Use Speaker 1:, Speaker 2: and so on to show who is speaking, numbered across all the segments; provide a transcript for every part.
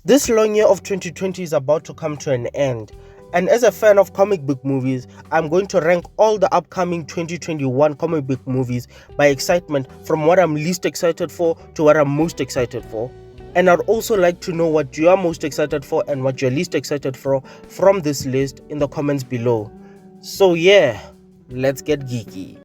Speaker 1: This long year of 2020 is about to come to an end, and as a fan of comic book movies, I'm going to rank all the upcoming 2021 comic book movies by excitement, from what I'm least excited for to what I'm most excited for. And I'd also like to know what you are most excited for and what you're least excited for from this list in the comments below. So yeah, let's get geeky.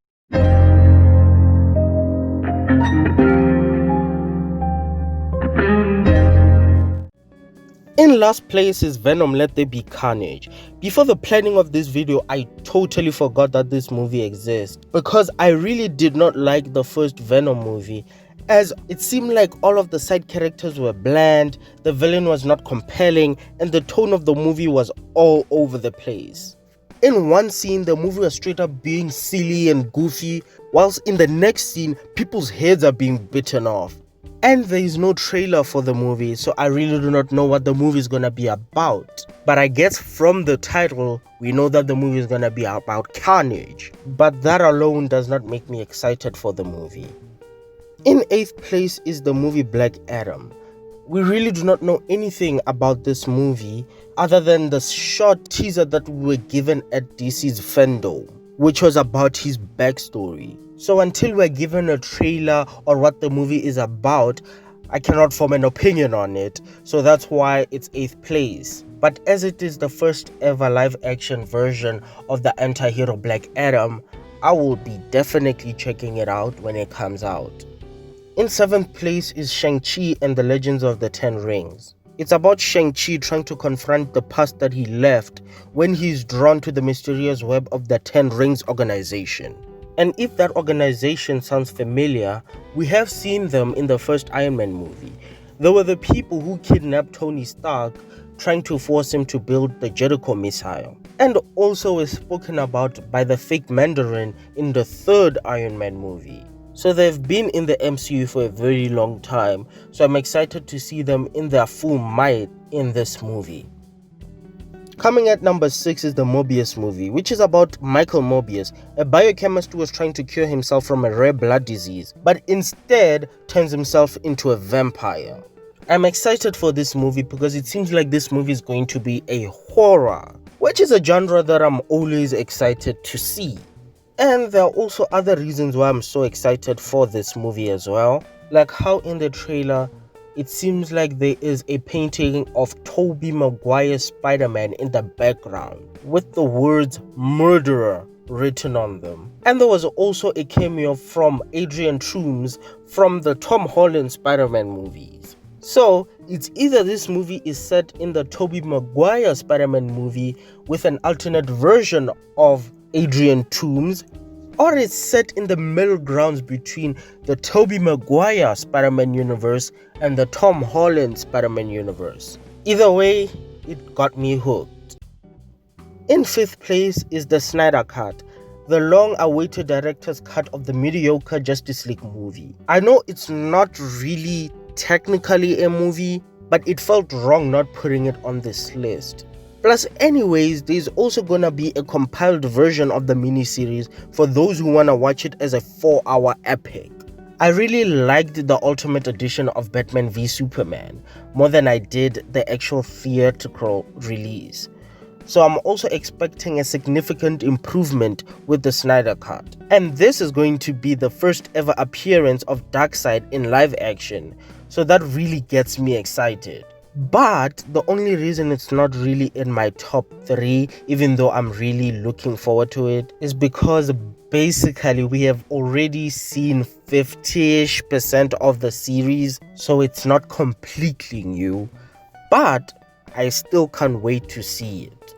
Speaker 1: In last place is Venom Let There Be Carnage. Before the planning of this video, I totally forgot that this movie exists, because I really did not like the first Venom movie, as it seemed like all of the side characters were bland, the villain was not compelling, and the tone of the movie was all over the place. In one scene, the movie was straight up being silly and goofy, whilst in the next scene, people's heads are being bitten off. And there is no trailer for the movie, so I really do not know what the movie is gonna be about. But I guess from the title, we know that the movie is gonna be about Carnage. But that alone does not make me excited for the movie. In 8th place is the movie Black Adam. We really do not know anything about this movie other than the short teaser that we were given at DC's Fandom, which was about his backstory. So until we're given a trailer or what the movie is about, I cannot form an opinion on it. So that's why it's 8th place. But as it is the first ever live action version of the anti-hero Black Adam, I will be definitely checking it out when it comes out. In 7th place is Shang-Chi and the Legends of the Ten Rings. It's about Shang-Chi trying to confront the past that he left when he's drawn to the mysterious web of the Ten Rings organization. And if that organization sounds familiar, we have seen them in the first Iron Man movie. They were the people who kidnapped Tony Stark, trying to force him to build the Jericho missile. And also is spoken about by the fake Mandarin in the third Iron Man movie. So they've been in the MCU for a very long time, so I'm excited to see them in their full might in this movie. Coming at number 6 is the Morbius movie, which is about Michael Morbius, a biochemist who was trying to cure himself from a rare blood disease, but instead turns himself into a vampire. I'm excited for this movie because it seems like this movie is going to be a horror, which is a genre that I'm always excited to see. And there are also other reasons why I'm so excited for this movie as well, like how in the trailer, it seems like there is a painting of Tobey Maguire's Spiderman in the background with the words murderer written on them. And there was also a cameo from Adrian Toomes from the Tom Holland Spider-Man movies. So it's either this movie is set in the Tobey Maguire Spider-Man movie with an alternate version of Adrian Toomes, or it's set in the middle grounds between the Tobey Maguire Spider-Man universe and the Tom Holland Spider-Man universe. Either way, it got me hooked. In 5th place is the Snyder Cut, the long-awaited director's cut of the mediocre Justice League movie. I know it's not really technically a movie, but it felt wrong not putting it on this list. Plus, anyways, there's also gonna be a compiled version of the miniseries for those who wanna watch it as a 4-hour epic. I really liked the Ultimate Edition of Batman v Superman more than I did the actual theatrical release. So I'm also expecting a significant improvement with the Snyder Cut. And this is going to be the first ever appearance of Darkseid in live action, so that really gets me excited. But the only reason it's not really in my top 3, even though I'm really looking forward to it, is because basically we have already seen 50-ish% of the series, so it's not completely new, but I still can't wait to see it.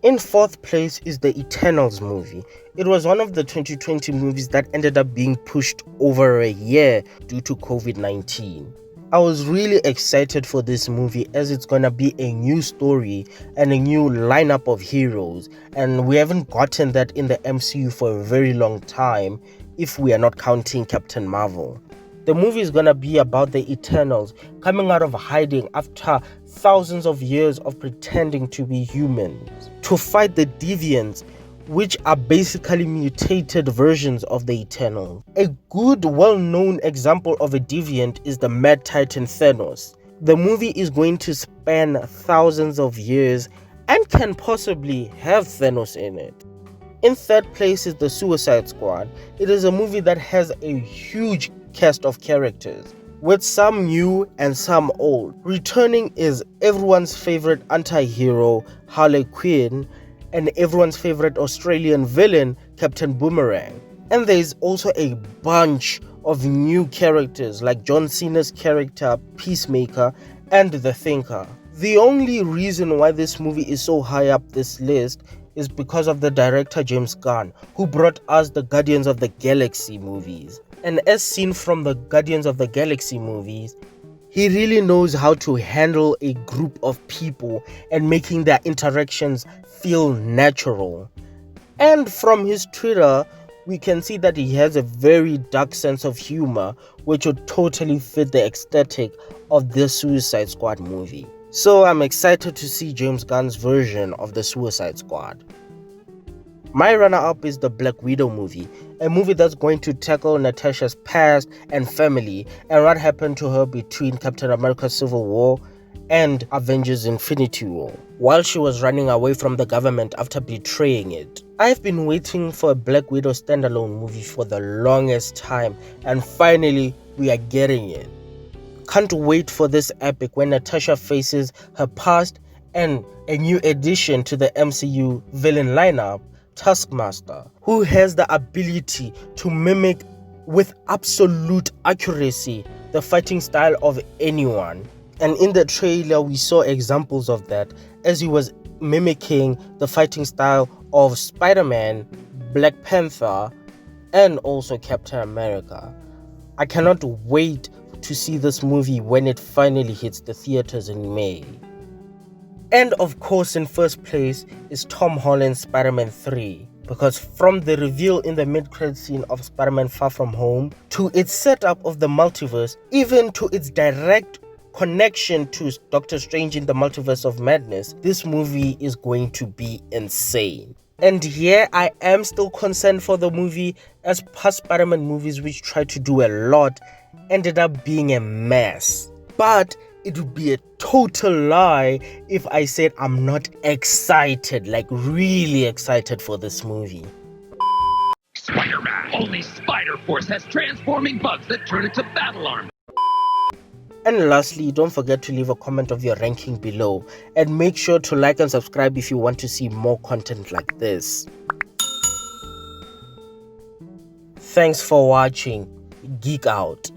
Speaker 1: In 4th place is the Eternals movie. It was one of the 2020 movies that ended up being pushed over a year due to COVID-19. I was really excited for this movie as it's gonna be a new story and a new lineup of heroes, and we haven't gotten that in the MCU for a very long time if we are not counting Captain Marvel. The movie is gonna be about the Eternals coming out of hiding after thousands of years of pretending to be humans to fight the Deviants, which are basically mutated versions of the Eternals. A good, well-known example of a deviant is the Mad Titan Thanos, The movie is going to span thousands of years and can possibly have Thanos in it. In third place is The Suicide Squad. It is a movie that has a huge cast of characters, with some new and some old. Returning is everyone's favorite anti-hero, Harley Quinn, and everyone's favorite Australian villain, Captain Boomerang. And there's also a bunch of new characters like John Cena's character, Peacemaker, and The Thinker. The only reason why this movie is so high up this list is because of the director James Gunn, who brought us the Guardians of the Galaxy movies. And as seen from the Guardians of the Galaxy movies, he really knows how to handle a group of people and making their interactions feel natural. And from his Twitter, we can see that he has a very dark sense of humor, which would totally fit the aesthetic of the Suicide Squad movie. So I'm excited to see James Gunn's version of the Suicide Squad. My runner-up is the Black Widow movie, a movie that's going to tackle Natasha's past and family and what happened to her between Captain America Civil War and Avengers Infinity War, while she was running away from the government after betraying it. I've been waiting for a Black Widow standalone movie for the longest time, and finally we are getting it. Can't wait for this epic when Natasha faces her past and a new addition to the MCU villain lineup, Taskmaster, who has the ability to mimic with absolute accuracy the fighting style of anyone. And in the trailer we saw examples of that, as he was mimicking the fighting style of Spiderman, Black Panther, and also Captain America. I cannot wait to see this movie when it finally hits the theaters in May. And of course, in first place is Tom Holland's Spider-Man 3, because from the reveal in the mid-credit scene of Spider-Man Far From Home to its setup of the multiverse, even to its direct connection to Doctor Strange in the Multiverse of Madness, this movie is going to be insane. And here I am still concerned for the movie, as past Spider-Man movies which tried to do a lot ended up being a mess. But it would be a total lie if I said I'm not excited, like really excited for this movie.
Speaker 2: Spider-Man! Only Spider-Force has transforming bugs that turn into battle armor.
Speaker 1: And lastly, don't forget to leave a comment of your ranking below, and make sure to like and subscribe if you want to see more content like this. Thanks for watching. Geek out.